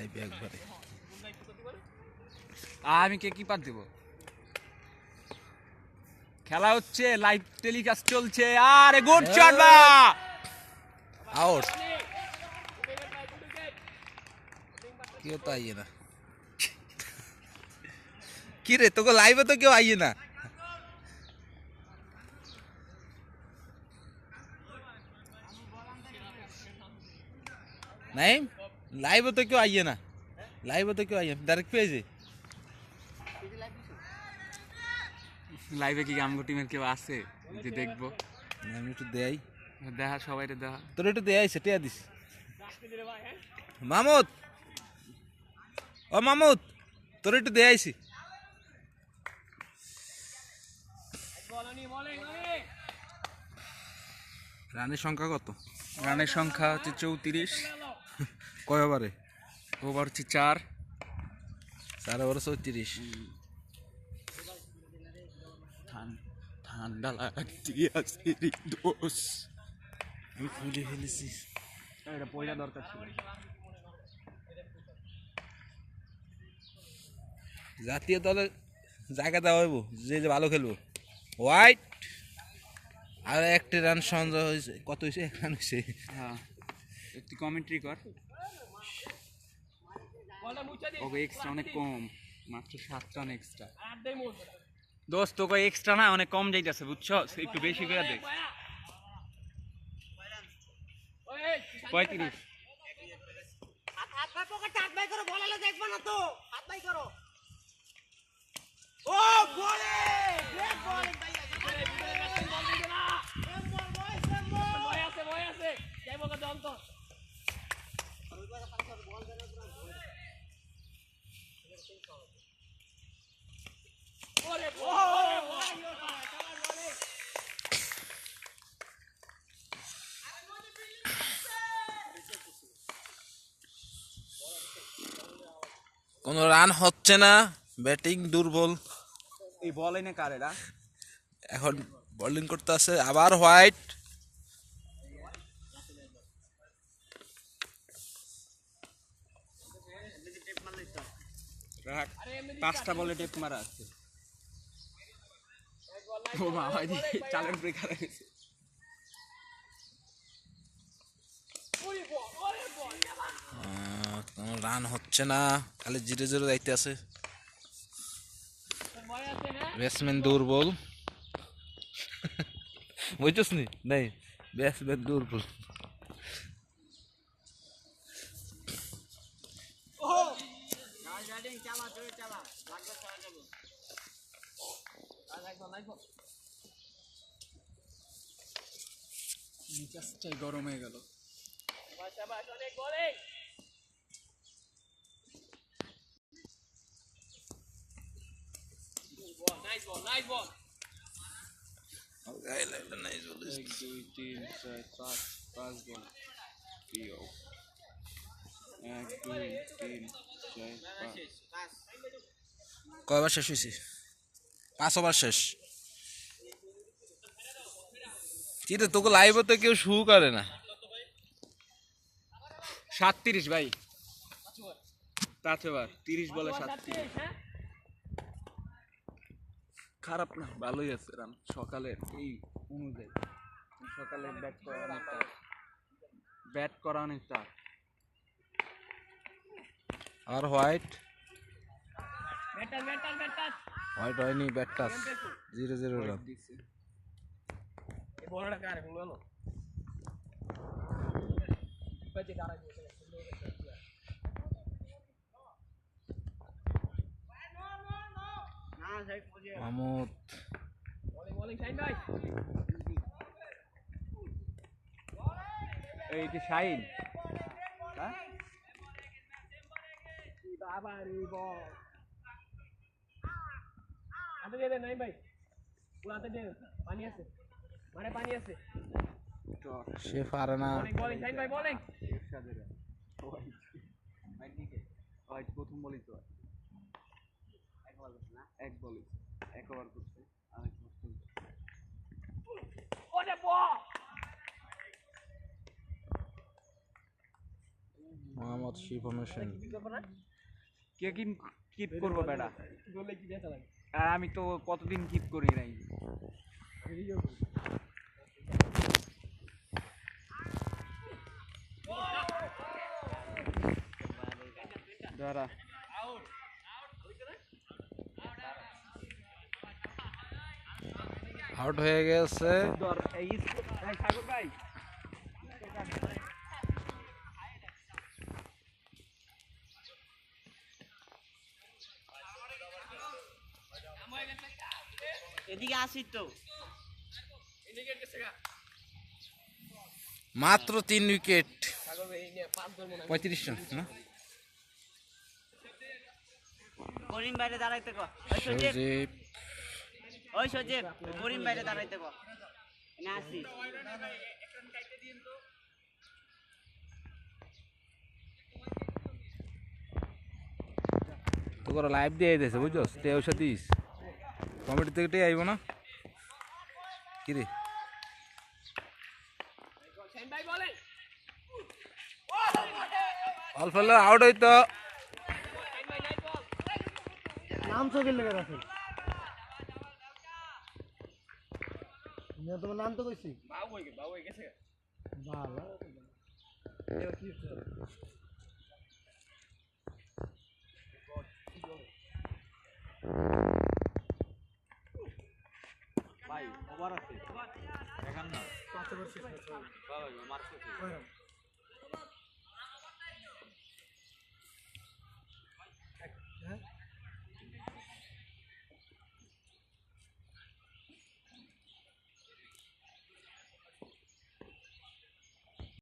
লাইভে একবারে আমি কে কি পার দেব খেলা হচ্ছে লাইভ টেলিকাস্ট চলছে আরে গুড শট বা আউট কেউ তো আইয়ে না কি রে তোকে লাইভে তো কেউ আইয়ে না नहीं लाइव तो क्यों आइए ना लाइव तो क्यों आइए डायरेक्ट पेज লাইভে কি আমগো টিমের কেউ আছে যে দেখবো আমি একটু দেই দেখা সবাইরে দেখা তোর একটু দেই সেটা দিস মামুদ ও মামুদ তোর একটু দেই আইছি রানের সংখ্যা কত রানের সংখ্যা হচ্ছে 34 কয় ওভারে ওভার হচ্ছে 4 ওভারে 34 ঠান্ডা লাগছে আছে দোস আমি ফুলে ফেলেছি এটা পয়লা দরকার ছিল জাতীয় দলের জায়গা দেওয়া হইব যে যে ভালো খেলবো হোয়াইট আর একটা রান সংগ্রহ হয়েছে কত হয়েছে এক রান হয়েছে হ্যাঁ একটু কমেন্ট্রি কর ওকে এক্সট্রা অনেক কম মাত্র 7 রান এক্সট্রা দোস্ত তোকে এক্সট্রা না অনেক কম যাইতেছে বুঝছো একটু বেশি করে দে 35 হাত ভাই পকেটে হাত ভাই করো বলালে দেখবা না তো হাত ভাই করো ও বলে গ্রেট বল ভাই বয় আছে যাই বকা দম তো ওরে কোনো রান হচ্ছে না ব্যাটিং দুর্বল এই বল এনে কারেরা এখন বোলিং করতে আছে আবার হোয়াইট রাখ 5টা বলে টেপ মারা আছে ও বাবা দি চালের ব্রেকার আছে কোনো রান হচ্ছে না খালি 0-0 যাইতে আছে ব্যাটসম্যান দুর্বল বুঝছস নি নাই ব্যাটসম্যান দুর্বল মিজাজটাই গরম হয়ে গেল কয়বার শেষ হয়েছে 5 ওভার শেষ কি রে তোকে লাইভে তো কেউ শুরু করে না 37 ভাই 5 ওভার 30 বলে 37 খারাপ না ভালোই আছে রান সকালের এই অনুযায়ী সকালে ব্যাট করা অনেক টাফ আর হোয়াইট হোয়াইট হয়নি ব্যাট টাচ 0-0 রান মাহমুদ এই যে শাইন নাই ভাই পুরাতে দে পানি আছে মানে পানি আছে সে পারে না বলিং সাইন ভাই বলিং প্রথম বলি তো এক বল এক ওভার করছে আরেক মোহাম্মদ শিফন হোসেন। কে কিপ করবো বেটা? আর আমি তো কতদিন কিপ করি নাই। দাঁড়া আউট হয়ে গেছে। ধর এই সাগর ভাই এদিকে আসি তো। মাত্র 3 উইকেট, 35 রান না? করিম বাইরে দাঁড়াইতে কো। ওই সজীব, সজীব ওই সজীব, করিম বাইরে দাঁড়াইতে কো। না আসি। তো করে লাইভ দিয়ে দিয়েছে বুঝছস, তেও সাথিস কমেডি থেকে আইব না কি রে? অল্প আউট হইতো। নাম তো গেলে রাখেন তোমার নাম তো কইছি ভালো ভাই ওভার আছে দেখেন না। পাঁচ ওভার শেষ হয়েছে।